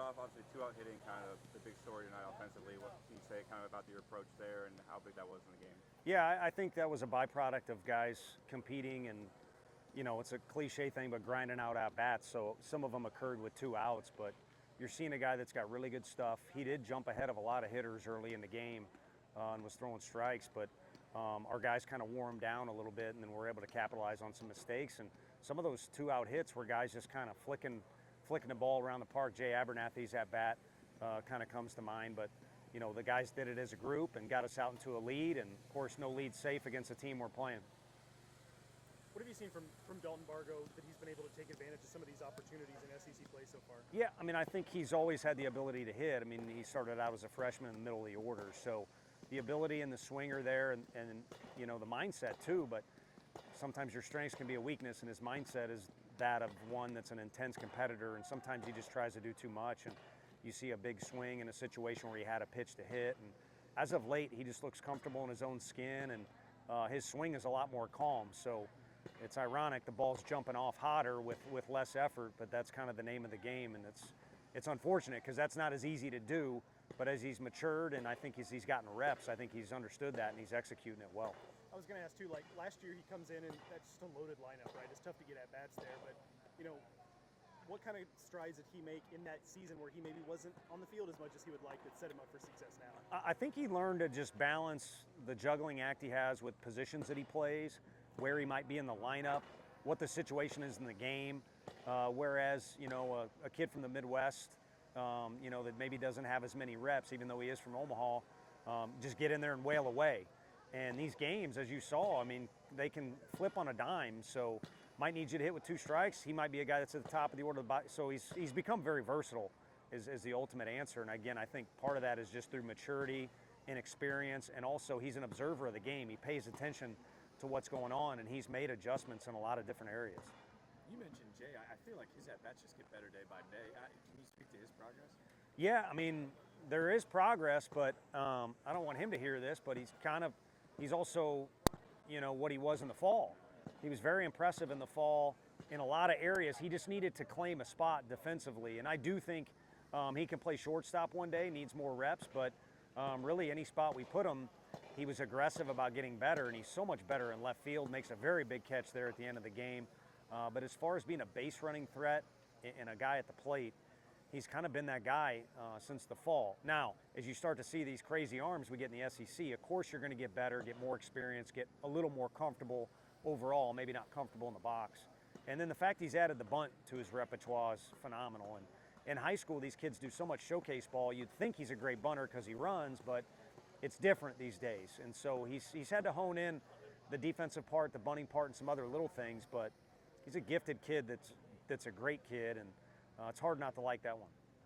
off, obviously two-out hitting, kind of the big story tonight offensively. What can you say kind of about your approach there and how big that was in the game? Yeah, I think that was a byproduct of guys competing and, it's a cliche thing, but grinding out at bats. So some of them occurred with 2 outs, but you're seeing a guy that's got really good stuff. He did jump ahead of a lot of hitters early in the game and was throwing strikes, but our guys kind of wore him down a little bit, and then we're able to capitalize on some mistakes. And some of those 2-out hits were guys just kind of flicking the ball around the park. Jay Abernathy's at bat kind of comes to mind, but the guys did it as a group and got us out into a lead, and of course no lead safe against the team we're playing. What have you seen from Dalton Bargo that he's been able to take advantage of some of these opportunities in SEC play so far? Yeah, I think he's always had the ability to hit. He started out as a freshman in the middle of the order, so the ability and the swing are there, and the mindset too, but sometimes your strengths can be a weakness, and his mindset is that of one that's an intense competitor, and sometimes he just tries to do too much, and you see a big swing in a situation where he had a pitch to hit, and as of late he just looks comfortable in his own skin, and his swing is a lot more calm. So it's ironic the ball's jumping off hotter with less effort, but that's kind of the name of the game, and it's unfortunate because that's not as easy to do, but as he's matured and I think he's gotten reps, I think he's understood that and he's executing it well. I was going to ask too, like last year he comes in and that's just a loaded lineup, right? It's tough to get at bats there, but what kind of strides did he make in that season where he maybe wasn't on the field as much as he would like that set him up for success now? I think he learned to just balance the juggling act he has with positions that he plays, where he might be in the lineup, what the situation is in the game, whereas a kid from the Midwest that maybe doesn't have as many reps, even though he is from Omaha, just get in there and wail away. And these games, as you saw, they can flip on a dime. So might need you to hit with 2 strikes. He might be a guy that's at the top of the order. So he's become very versatile is the ultimate answer. And again, I think part of that is just through maturity and experience. And also he's an observer of the game. He pays attention to what's going on, and he's made adjustments in a lot of different areas. You mentioned Jay. I feel like his at-bats just get better day by day. Can you speak to his progress? Yeah, there is progress, but I don't want him to hear this, but he's also, what he was in the fall. He was very impressive in the fall in a lot of areas. He just needed to claim a spot defensively, and I do think he can play shortstop one day, needs more reps, but really any spot we put him, he was aggressive about getting better, and he's so much better in left field, makes a very big catch there at the end of the game. But as far as being a base running threat and a guy at the plate, he's kind of been that guy since the fall. Now, as you start to see these crazy arms we get in the SEC, of course you're going to get better, get more experience, get a little more comfortable overall, maybe not comfortable in the box. And then the fact he's added the bunt to his repertoire is phenomenal. And in high school, these kids do so much showcase ball. You'd think he's a great bunter because he runs, but it's different these days. And so he's had to hone in the defensive part, the bunting part, and some other little things, but he's a gifted kid that's a great kid, and it's hard not to like that one.